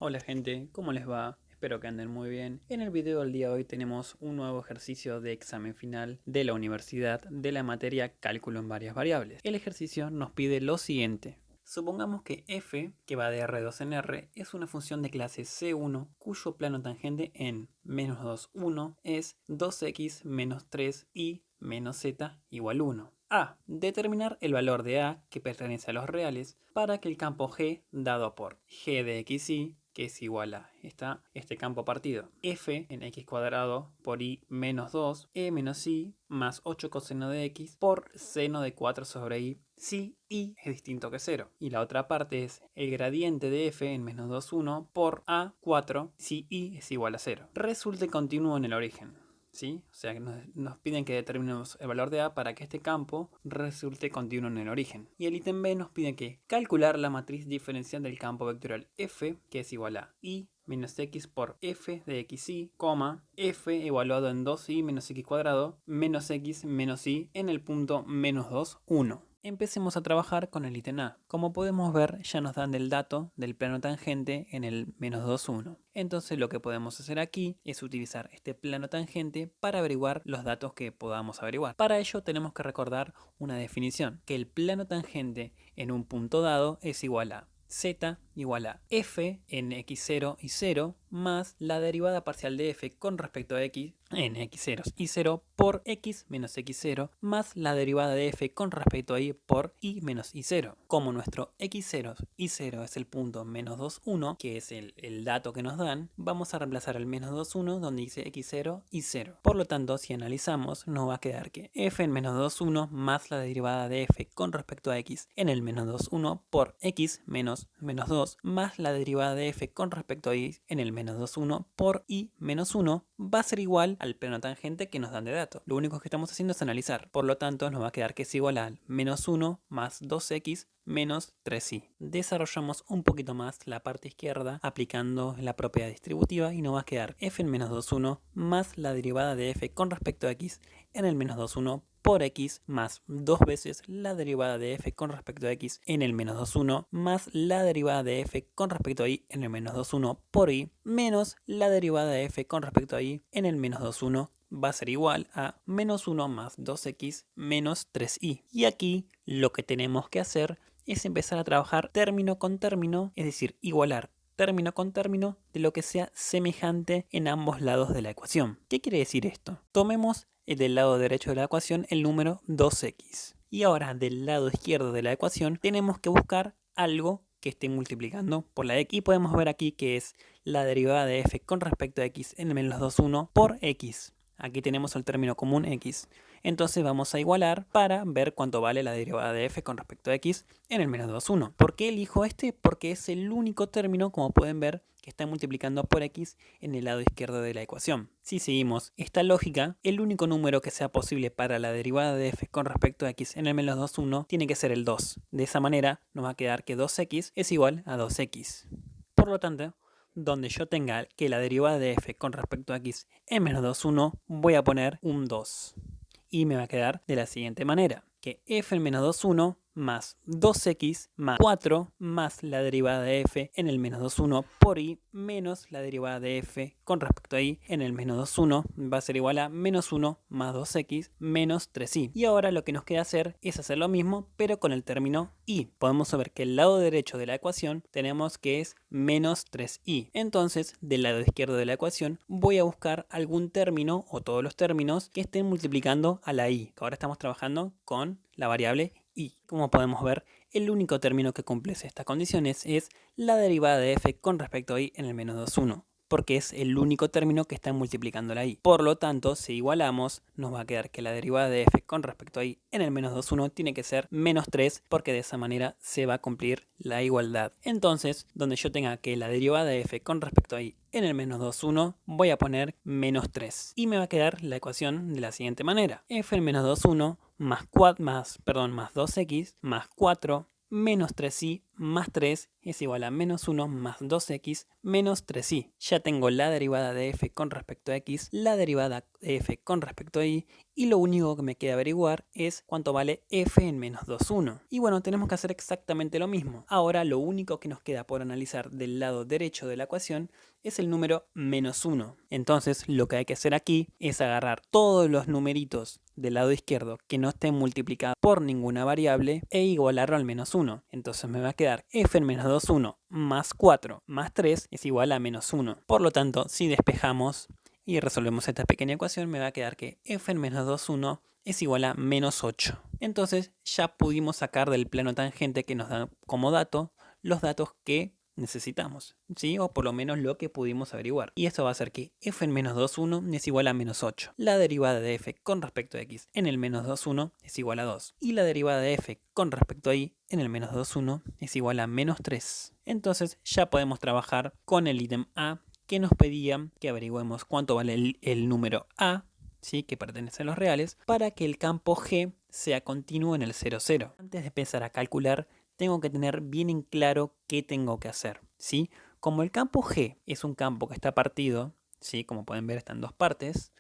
Hola gente, ¿cómo les va? Espero que anden muy bien. En el video del día de hoy tenemos un nuevo ejercicio de examen final de la universidad de la materia cálculo en varias variables. El ejercicio nos pide lo siguiente. Supongamos que f, que va de R2 en R, es una función de clase C1 cuyo plano tangente en -2, 1 es 2x menos 3y menos z igual 1. A. Determinar el valor de A que pertenece a los reales para que el campo G dado por G de xy, que es igual a este campo partido, f en x cuadrado por y menos 2, e menos y más 8 coseno de x por seno de 4 sobre y, si y es distinto que 0. Y la otra parte es el gradiente de f en menos 2, 1 por a 4 si y es igual a 0. Resulte continuo en el origen. ¿Sí? O sea que nos piden que determinemos el valor de A para que este campo resulte continuo en el origen. Y el ítem B nos pide que calcular la matriz diferencial del campo vectorial f, que es igual a y menos x por f de xy, f evaluado en 2y menos x cuadrado, menos x menos y en el punto menos 2, 1. Empecemos a trabajar con el ítem A. Como podemos ver, ya nos dan el dato del plano tangente en el menos 2, 1. Entonces lo que podemos hacer aquí es utilizar este plano tangente para averiguar los datos que podamos averiguar. Para ello tenemos que recordar una definición, que el plano tangente en un punto dado es igual a z igual a f en x0 y 0 más la derivada parcial de f con respecto a x en x0 y 0 por x menos x0 más la derivada de f con respecto a y por y menos y0. Como nuestro x0 y 0 es el punto menos 2, 1, que es el dato que nos dan, vamos a reemplazar el menos 2, 1 donde dice x0 y 0. Por lo tanto, si analizamos, nos va a quedar que f en menos 2, 1 más la derivada de f con respecto a x en el menos 2, 1 por x menos 2 más la derivada de f con respecto a y en el menos 2, 1 por y menos 1 va a ser igual al plano tangente que nos dan de dato. Lo único que estamos haciendo es analizar. Por lo tanto, nos va a quedar que es igual al menos 1 más 2x menos 3y. Desarrollamos un poquito más la parte izquierda aplicando la propiedad distributiva y nos va a quedar f en menos 2, 1 más la derivada de f con respecto a x en el menos 2, 1 por x más 2 veces la derivada de f con respecto a x en el menos 2, 1 más la derivada de f con respecto a y en el menos 2, 1 por y menos la derivada de f con respecto a y en el menos 2, 1 va a ser igual a menos 1 más 2x menos 3y. Y aquí lo que tenemos que hacer es empezar a trabajar término con término, es decir, igualar término con término de lo que sea semejante en ambos lados de la ecuación. ¿Qué quiere decir esto? Tomemos del lado derecho de la ecuación el número 2x. Y ahora del lado izquierdo de la ecuación tenemos que buscar algo que esté multiplicando por la x. Y podemos ver aquí que es la derivada de f con respecto a x en el menos 2, 1 por x. Aquí tenemos el término común x. Entonces vamos a igualar para ver cuánto vale la derivada de f con respecto a x en el menos 2, 1. ¿Por qué elijo este? Porque es el único término, como pueden ver, que está multiplicando por x en el lado izquierdo de la ecuación. Si seguimos esta lógica, el único número que sea posible para la derivada de f con respecto a x en el menos 2, 1 tiene que ser el 2. De esa manera nos va a quedar que 2x es igual a 2x. Por lo tanto, donde yo tenga que la derivada de f con respecto a x en menos 2, 1, voy a poner un 2. Y me va a quedar de la siguiente manera, que f en menos 2, 1 más 2x más 4 más la derivada de f en el menos 2, 1 por y menos la derivada de f con respecto a y en el menos 2, 1 va a ser igual a menos 1 más 2x menos 3y. Y ahora lo que nos queda hacer es hacer lo mismo pero con el término y. Podemos saber que el lado derecho de la ecuación tenemos que es menos 3y. Entonces del lado izquierdo de la ecuación voy a buscar algún término o todos los términos que estén multiplicando a la y. Ahora estamos trabajando con la variable y. Como podemos ver, el único término que cumple estas condiciones es la derivada de f con respecto a y en el menos 2, 1, porque es el único término que está multiplicando la y. Por lo tanto, si igualamos, nos va a quedar que la derivada de f con respecto a y en el menos 2, 1 tiene que ser menos 3, porque de esa manera se va a cumplir la igualdad. Entonces, donde yo tenga que la derivada de f con respecto a y en el menos 2, 1, voy a poner menos 3. Y me va a quedar la ecuación de la siguiente manera. f en menos 2, 1 más 2x más 4 menos 3y más 3 es igual a menos 1 más 2x menos 3y. Ya tengo la derivada de f con respecto a x, la derivada de f con respecto a y, y lo único que me queda averiguar es cuánto vale f en menos 2, 1. Y bueno, tenemos que hacer exactamente lo mismo. Ahora lo único que nos queda por analizar del lado derecho de la ecuación es el número menos 1. Entonces lo que hay que hacer aquí es agarrar todos los numeritos del lado izquierdo que no estén multiplicados por ninguna variable e igualarlo al menos 1. Entonces me va a quedar f en menos 2, 1 más 4 más 3 es igual a menos 1. Por lo tanto, si despejamos y resolvemos esta pequeña ecuación, me va a quedar que f en menos 2, 1 es igual a menos 8. Entonces ya pudimos sacar del plano tangente que nos da como dato los datos que necesitamos, ¿sí? O por lo menos lo que pudimos averiguar. Y esto va a hacer que f en menos 2, 1 es igual a menos 8. La derivada de f con respecto a x en el menos 2, 1 es igual a 2. Y la derivada de f con respecto a y en el menos 2, 1 es igual a menos 3. Entonces ya podemos trabajar con el ítem A que nos pedía que averigüemos cuánto vale el número A, ¿sí? Que pertenece a los reales, para que el campo G sea continuo en el 0, 0. Antes de empezar a calcular, tengo que tener bien en claro qué tengo que hacer, ¿sí? Como el campo G es un campo que está partido, ¿sí? Como pueden ver está en dos partes,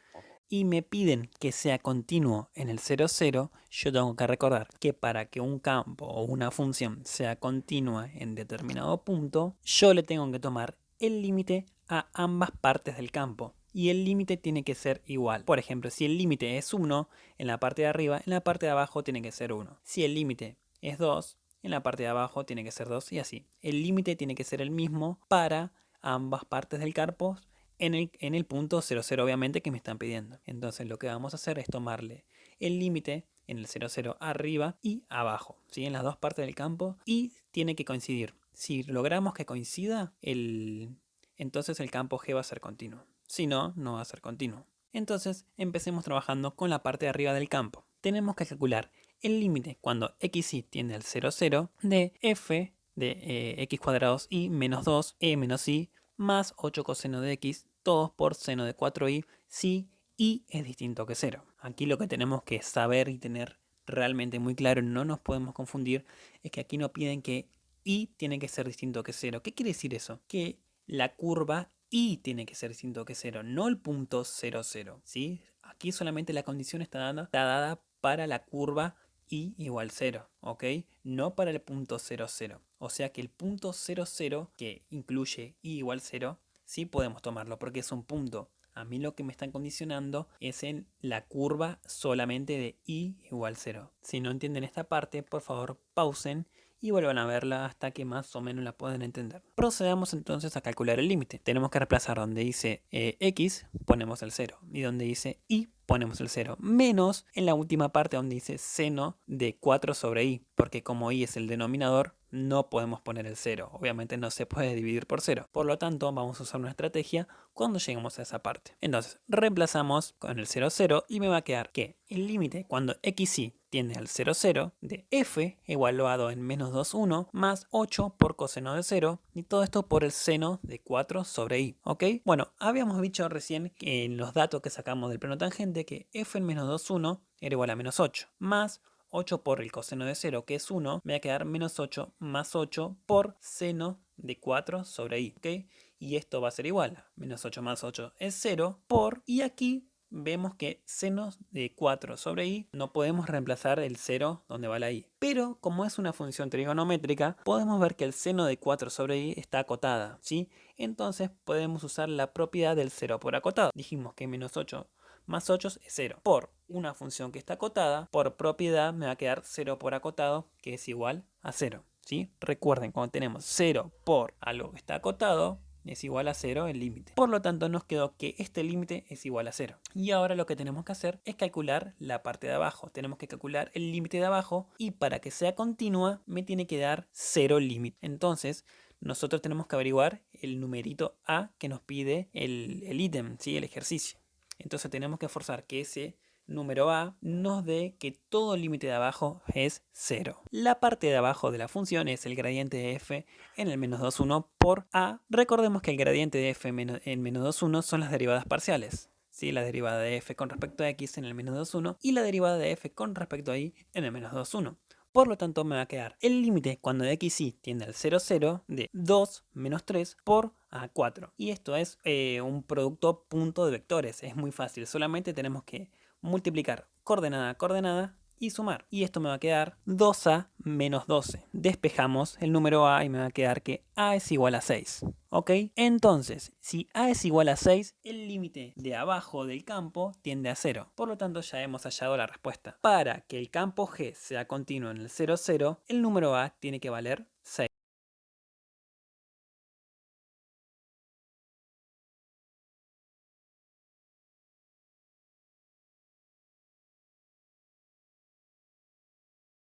y me piden que sea continuo en el 0, 0, yo tengo que recordar que para que un campo o una función sea continua en determinado punto, yo le tengo que tomar el límite a ambas partes del campo. Y el límite tiene que ser igual. Por ejemplo, si el límite es 1 en la parte de arriba, en la parte de abajo tiene que ser 1. Si el límite es 2, en la parte de abajo tiene que ser 2 y así. El límite tiene que ser el mismo para ambas partes del campo en el punto 0, 0 obviamente que me están pidiendo. Entonces lo que vamos a hacer es tomarle el límite en el 0, 0 arriba y abajo, ¿sí? En las dos partes del campo y tiene que coincidir. Si logramos que coincida, entonces el campo G va a ser continuo. Si no, no va a ser continuo. Entonces empecemos trabajando con la parte de arriba del campo. Tenemos que calcular el límite cuando xy tiende al 0, 0 de f de x cuadrados y menos 2 e menos y más 8 coseno de x, todos por seno de 4i, si y es distinto que 0. Aquí lo que tenemos que saber y tener realmente muy claro, no nos podemos confundir, es que aquí nos piden que y tiene que ser distinto que 0. ¿Qué quiere decir eso? Que la curva y tiene que ser distinto que 0, no el punto 0, 0, ¿sí? Aquí solamente la condición está dada para la curva y igual 0, ¿ok? No para el punto 0, 0. O sea que el punto 0, 0, que incluye y igual 0, sí podemos tomarlo porque es un punto. A mí lo que me están condicionando es en la curva solamente de y igual 0. Si no entienden esta parte, por favor pausen y vuelvan a verla hasta que más o menos la puedan entender. Procedamos entonces a calcular el límite. Tenemos que reemplazar donde dice x, ponemos el 0, y donde dice y, ponemos el 0, menos en la última parte donde dice seno de 4 sobre i, porque como i es el denominador, no podemos poner el 0. Obviamente no se puede dividir por 0. Por lo tanto, vamos a usar una estrategia cuando lleguemos a esa parte. Entonces, reemplazamos con el 0, 0 y me va a quedar que el límite cuando xy tiende al 0, 0 de f evaluado en menos 2, 1 más 8 por coseno de 0 y todo esto por el seno de 4 sobre i, ¿ok? Bueno, habíamos dicho recién que en los datos que sacamos del plano tangente que f en menos 2, 1 era igual a menos 8 más 8 por el coseno de 0 que es 1 me va a quedar menos 8 más 8 por seno de 4 sobre i, ¿ok? Y esto va a ser igual a menos 8 más 8 es 0 por, y aquí vemos que seno de 4 sobre i no podemos reemplazar el 0 donde va la i. Pero como es una función trigonométrica, podemos ver que el seno de 4 sobre i está acotada, ¿sí? Entonces podemos usar la propiedad del 0 por acotado. Dijimos que menos 8 más 8 es 0. Por una función que está acotada, por propiedad me va a quedar 0 por acotado, que es igual a 0, ¿sí? Recuerden, cuando tenemos 0 por algo que está acotado, es igual a 0 el límite. Por lo tanto, nos quedó que este límite es igual a 0. Y ahora lo que tenemos que hacer es calcular la parte de abajo. Tenemos que calcular el límite de abajo y para que sea continua me tiene que dar 0 límite. Entonces, nosotros tenemos que averiguar el numerito A que nos pide el ítem, ¿sí? El ejercicio. Entonces tenemos que forzar que ese número A nos dé que todo límite de abajo es 0. La parte de abajo de la función es el gradiente de f en el menos 2, 1 por A. Recordemos que el gradiente de f en menos 2, 1 son las derivadas parciales. ¿Sí? La derivada de f con respecto a x en el menos 2, 1 y la derivada de f con respecto a y en el menos 2, 1. Por lo tanto me va a quedar el límite cuando xy tiende al 0, 0 de 2 menos 3 por A4. Y esto es un producto punto de vectores. Es muy fácil. Solamente tenemos que multiplicar coordenada a coordenada y sumar. Y esto me va a quedar 2A menos 12. Despejamos el número A y me va a quedar que A es igual a 6. ¿Ok? Entonces, si A es igual a 6, el límite de abajo del campo tiende a 0. Por lo tanto, ya hemos hallado la respuesta. Para que el campo G sea continuo en el 0, 0, el número A tiene que valer 6.